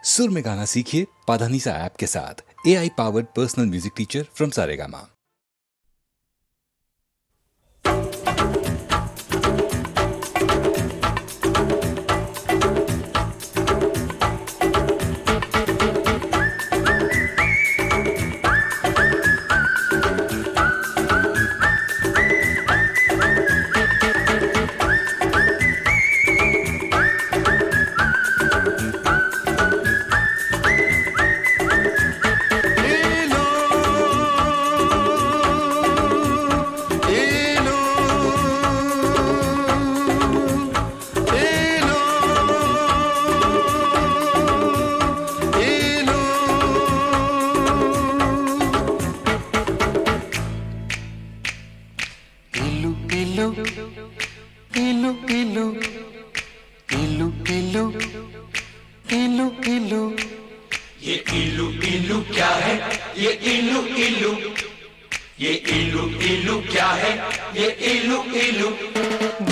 सुर में गाना सीखिए पाधानीसा ऐप के साथ। AI powered personal music teacher from Saregama. ये इलू इलू क्या है? ये इलू इलू, ये इलू इलू क्या है? ये इलू इलू।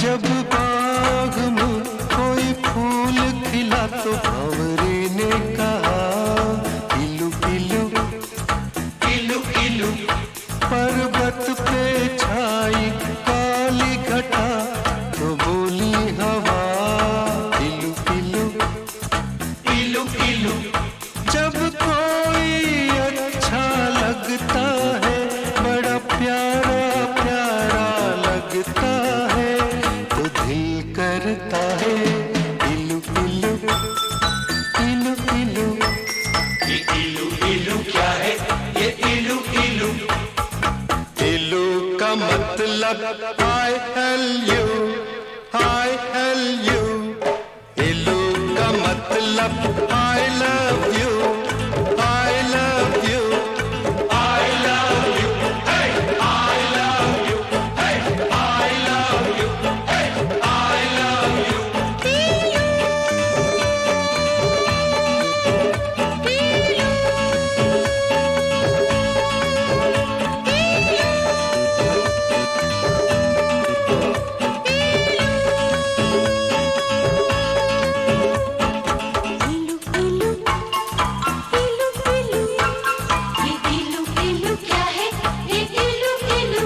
जब बाग में कोई फूल खिला तो भंवरे ने कहा इलू इलू इलू इलू। पर्वत पे छाई काली घटा तो बोली हवा इलू इलू इलू इलू। जब कोई अच्छा लगता है, बड़ा प्यारा प्यारा लगता है, तो दिल करता है इलू इलू इलू इलू। ये इलू इलू क्या है? ये इलू इलू। इलू का मतलब I L U, I L U। इलू का मतलब I love you, I love you, I love you, hey, I love you, hey, I love you, hey, I love you। इलू इलू इलू इलू। ये इलू इलू क्या है? ये इलू इलू।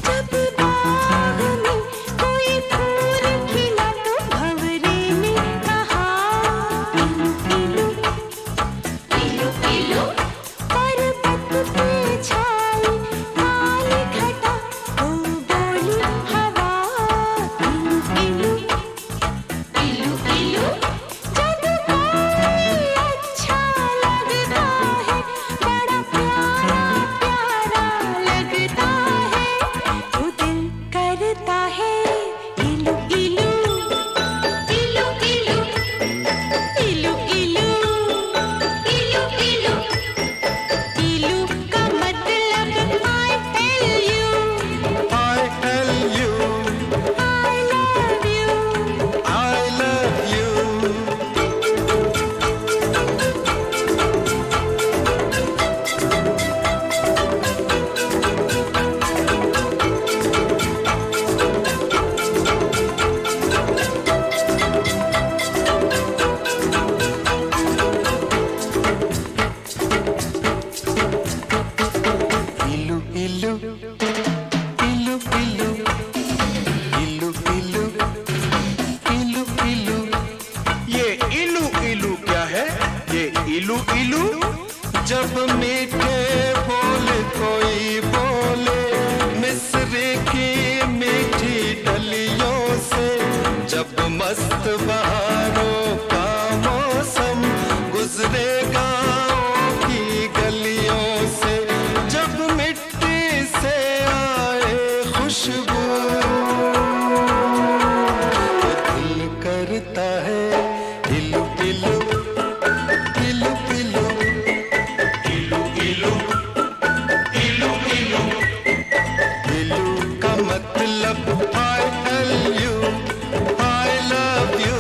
जब बाग में कोई फूल खिला तो भंवरे ने कहा इलू इलू इलू इलू। पर्वत पे छाई काली घटा तो बोली हवा इलू इलू इलू इलू। जब कोई अच्छा लगता है, बड़ा प्यारा प्यारा लगता है, तो दिल करता है इलू इलू इलू इलू इलू इलू इलू इलू। इलू का मतलब I tell you, I L U, I love you। I love you। इलू इलू इलू इलू इलू इलू इलू इलू। ये इलू इलू क्या है? ये इलू इलू। जब मीठे बोल कोई बोले मिस्र की मीठी डलियों से, जब मस्त बहारों का मौसम गुजरे गाँव की गलियों से, जब मिट्टी से आए खुशबू तो दिल करता है इलू इलू इलू इलू। इलू इलू इलू इलू। इलू का मतलब I L U, I love you,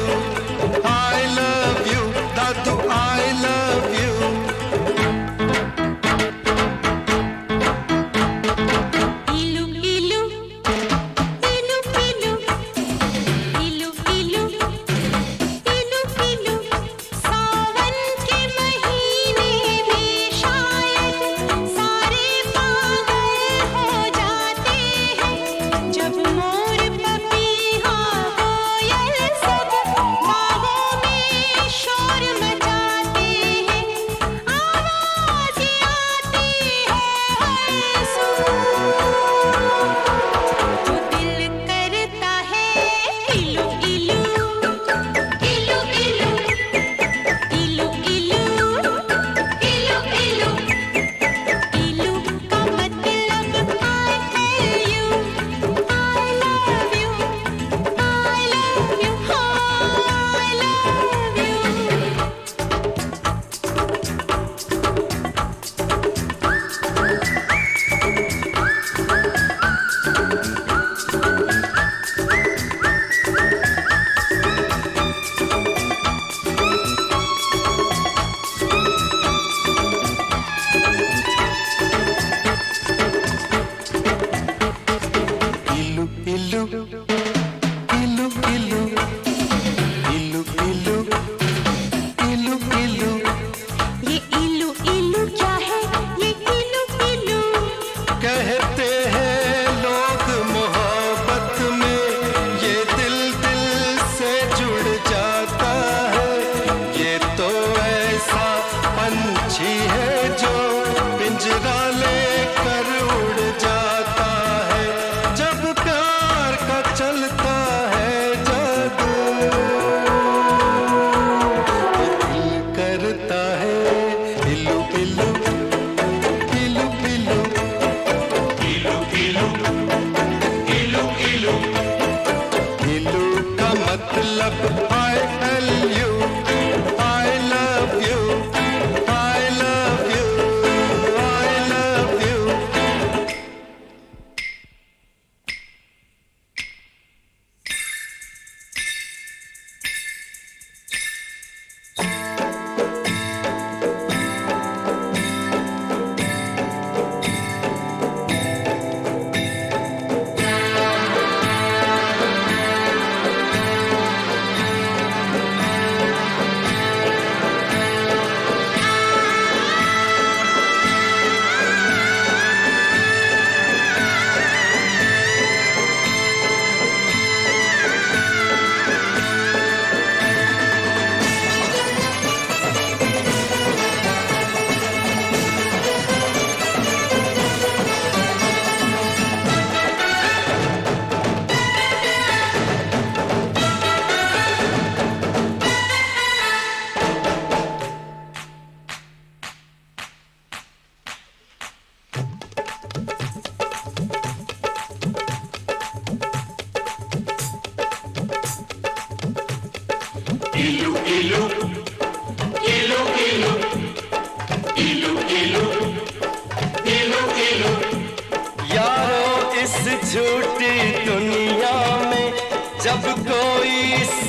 I love you, Dadu I love you। इलू इलू इलू इलू इलू इलू इलू इलू। सावन के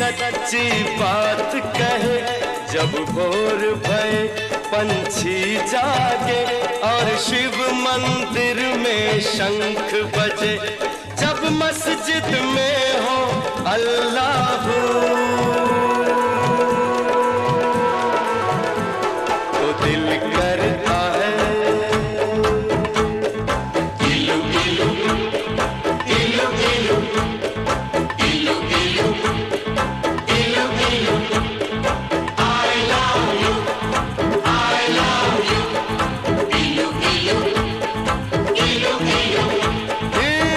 सच्ची बात कहे, जब भोर भये पंछी जागे और शिव मंदिर में शंख बजे, जब मस्जिद में हो अल्लाह तो दिल करता है इलू इलू इलू इलू इलू इलू इलू इलू I love you, I love you, इलू इलू इलू इलू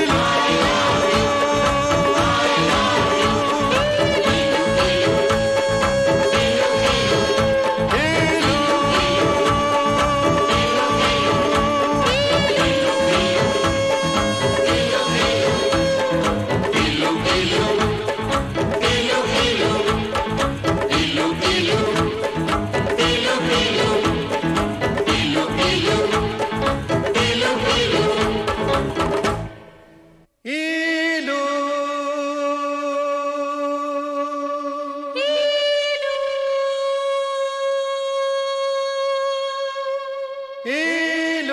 इलू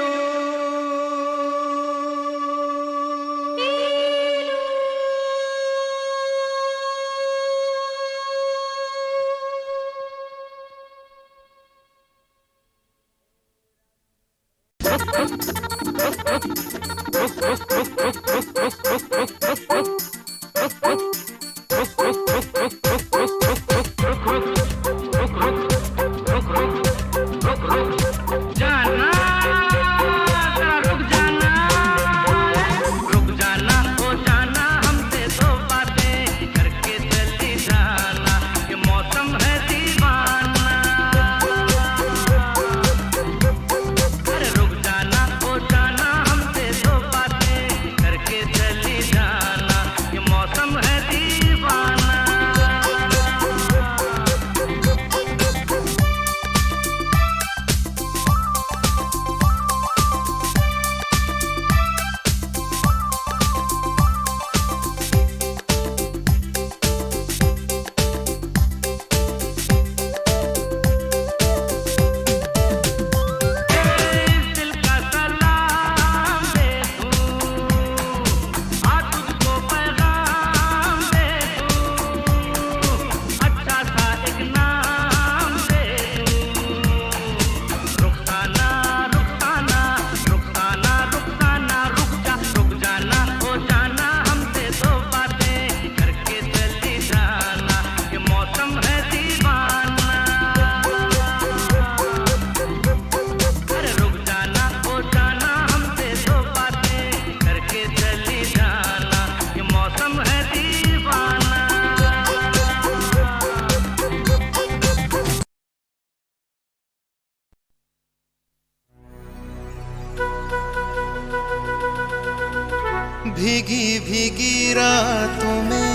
भीगी भीगी रातों में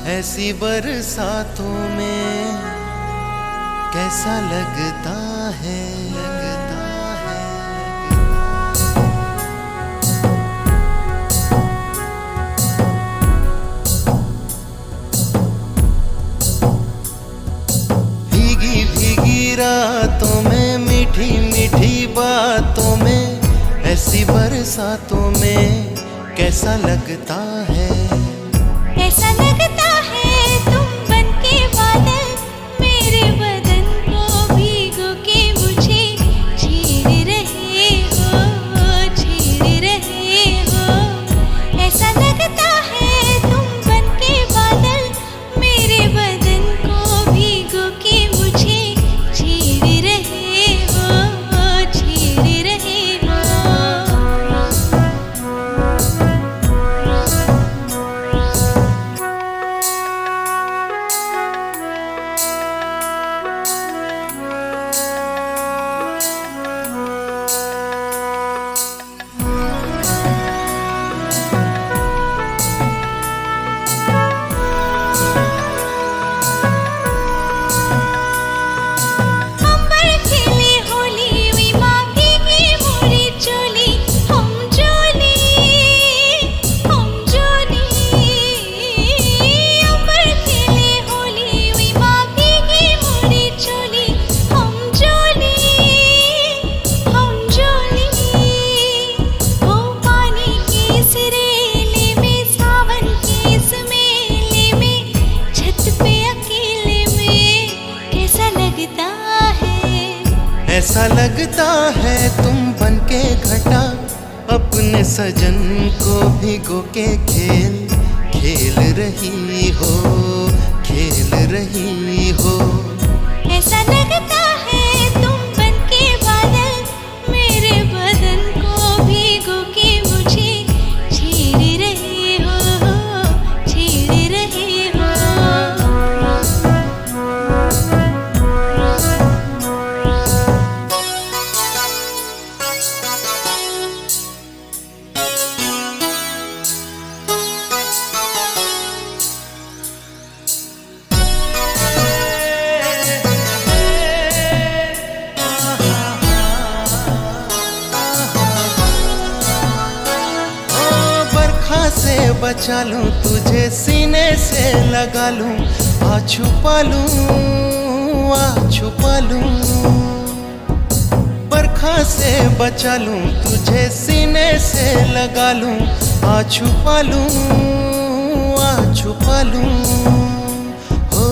ऐसी बरसातों में कैसा लगता है भीगी भीगी रातों में मीठी मीठी बातों में ऐसी बरसातों में कैसा लगता है, ऐसा लगता है तुम बनके बादल मेरे बदन को भीगो के मुझे छेड़ रहे हो। ऐसा लगता है तुम बनके बादल मेरे बदन को भीगो के मुझे छेड़ रहे हो। ऐसा लगता है तुम बनके घटा अपने सजन को भिगो के खेल रही हो, खेल रही हो। ऐसा लगता है तुम बनके बादल मेरे बदन को भिगो के मुझे छेड़ रहे हो, छेड़ रहे हो। से बचा लूं तुझे सीने से लगा लूं, आ छुपा लूं, आ छुपा लूं। बरखा से बचा लूं तुझे सीने से लगा लूं, आ छुपा लूं, आ छुपा लूं। हो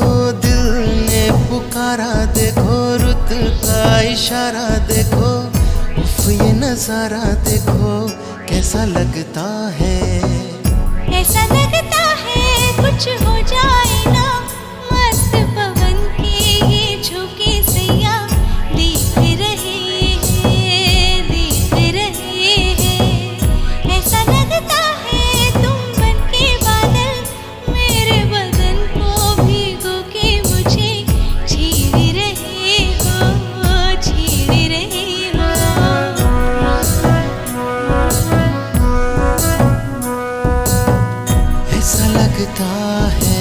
दिल ने पुकारा देखो, रुत का इशारा देखो, उफ ये नजारा देखो कैसा लगता है। ऐसा लगता है कुछ हो जाए ना, मस्त पवन के ये झोंके सैया देख रहे हैं, देख रहे हैं। ऐसा लगता है तुम बनके बादल मेरे बदन को भिगो के मुझे छेड़ रहे हो, छेड़ रहे हो। ऐसा लगता है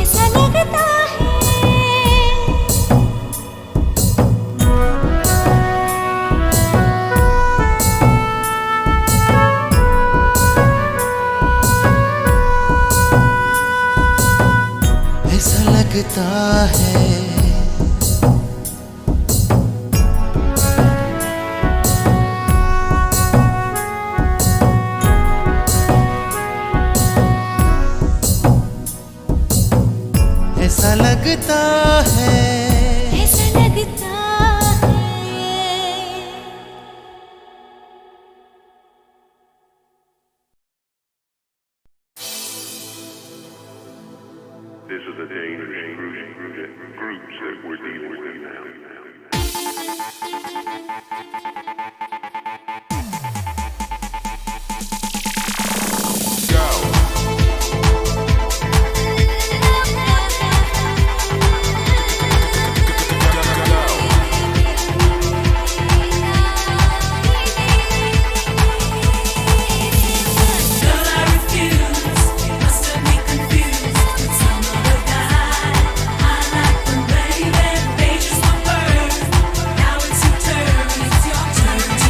ऐसा लगता है ऐसा लगता है। ऐसा लगता है। ऐसा लगता है। This is a dangerous groups that we're dealing with now. Girl, I refuse. You must have me confused with some other guy. I like them, baby. They just were birds. Now it's your turn. It's your turn.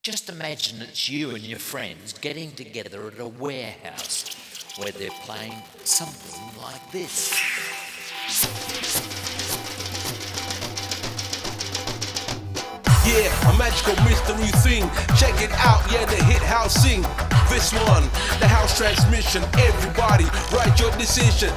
Just imagine it's you and your friends getting together at a warehouse where they're playing something like this. Yeah, a magical mystery thing. Check it out, yeah, the hit house sing. This one, the house transmission. Everybody, write your decision.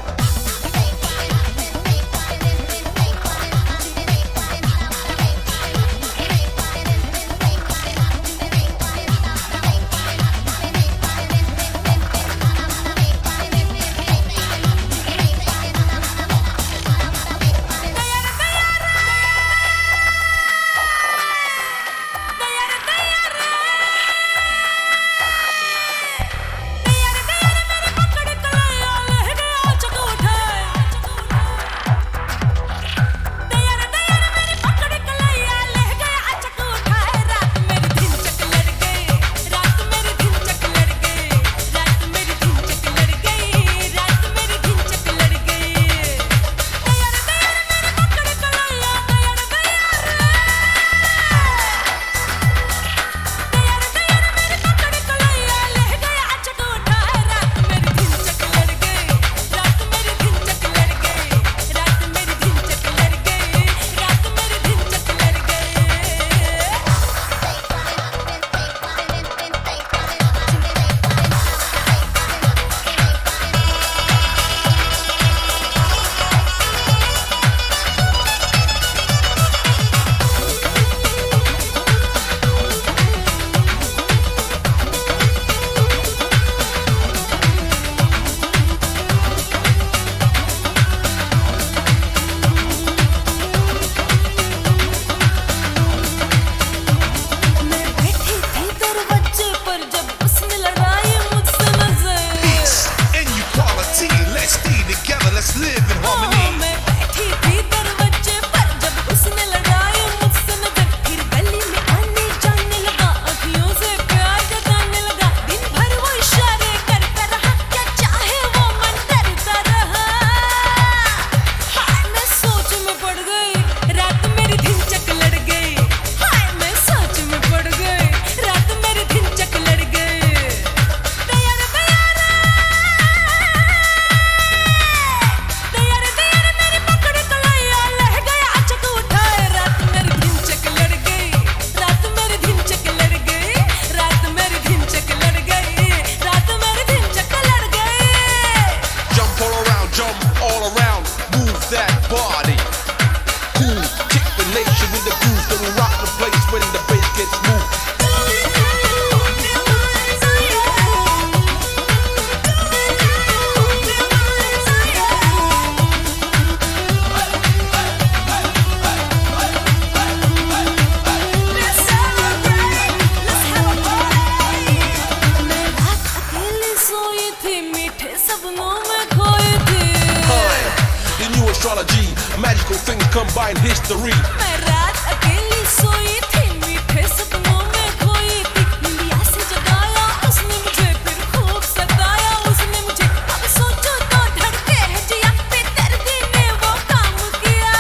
Astrology, magical things combine history. मैं रात अकेली सोई थी, मीठे सपनों में खोई थी। निंदिया से जगाया उसने मुझे, फिर खूब सताया उसने मुझे। अब सोचो तो धड़के है जिया, बेदर्दी ने वो काम किया।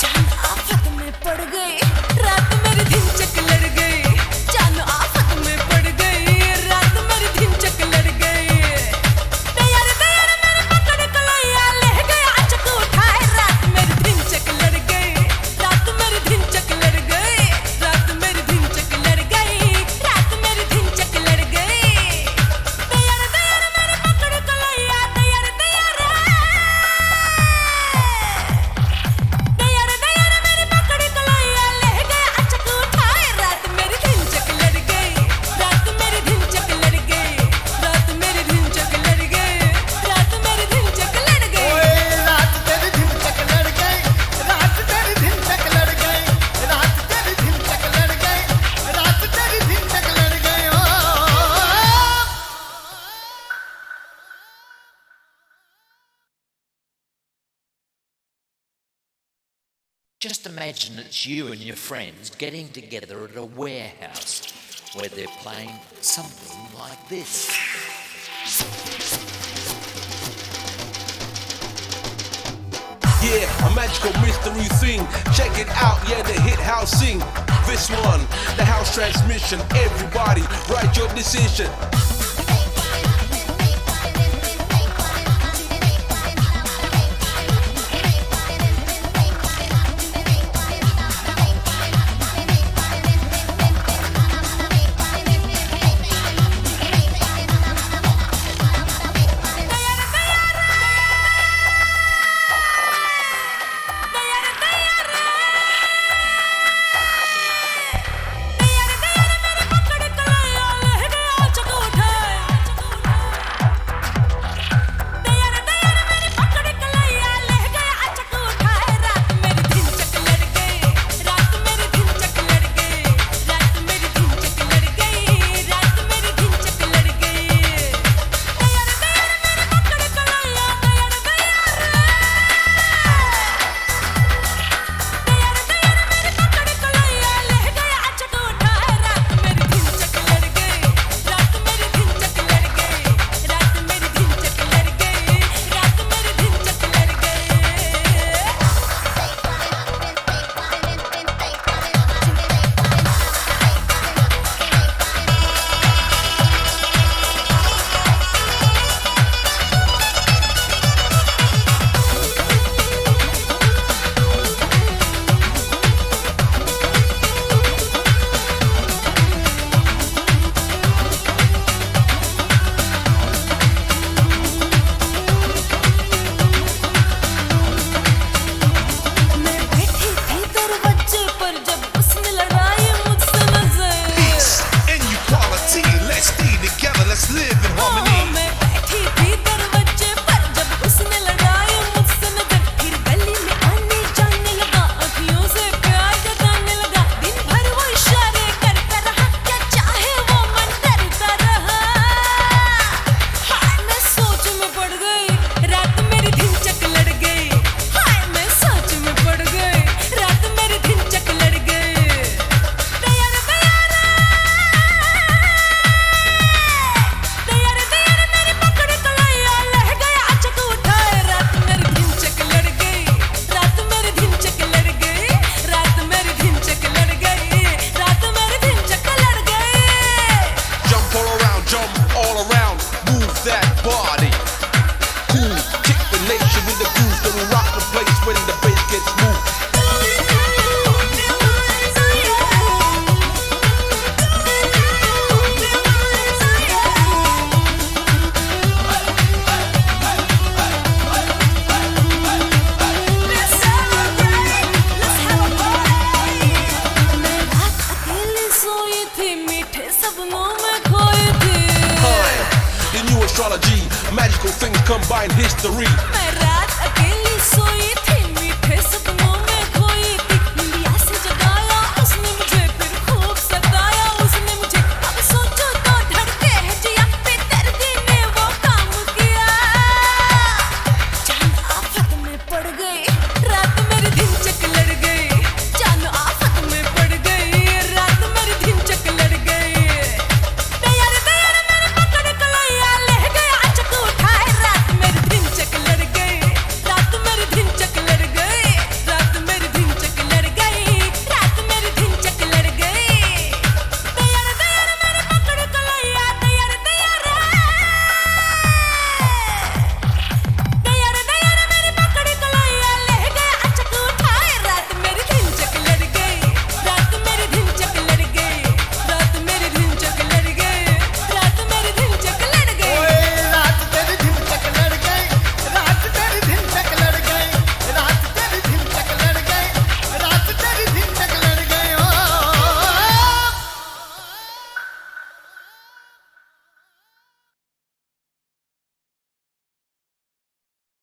जान आफत में पड़ गई, रात मेरी दिन चक लड़ गई। जान आफत में पड़ गई, रात मेरी दिन चक लड़ गई। तैयार तैयार मेरे पकड़ कलैया, ले गया चक उठाए। रात मेरी दिन चक लड़ गई, रात मेरी दिन चक लड़ गई। रात मेरी दिन चक लड़ गई, रात मेरी दिन चक लड़ गई। तैयार तैयार मेरे पकड़ कलैया, तैयार तैयार। तैयार तैयार मेरे पकड़ कलैया, ले गया चक उठाए। रात मेरी दिन चक लड़ गई, रात मेरी दिन चक लड़ गई। रात मेरी दिन चक लड़ गई, रात मेरी दिन चक लड़ गई। रात तेरी दिन तक लड़ गई, रात तेरी दिन तक लड़ गई, रात तेरी दिन तक लड़ गई, रात तेरी दिन तक लड़ गई। ओ Just imagine it's you and your friends getting together at a warehouse where they're playing something like this. Yeah, a magical mystery thing. Check it out, yeah, the hit house sing. This one, the house transmission. Everybody, write your decision. Astrology, magical things combine history. मैं रात अकेली सोई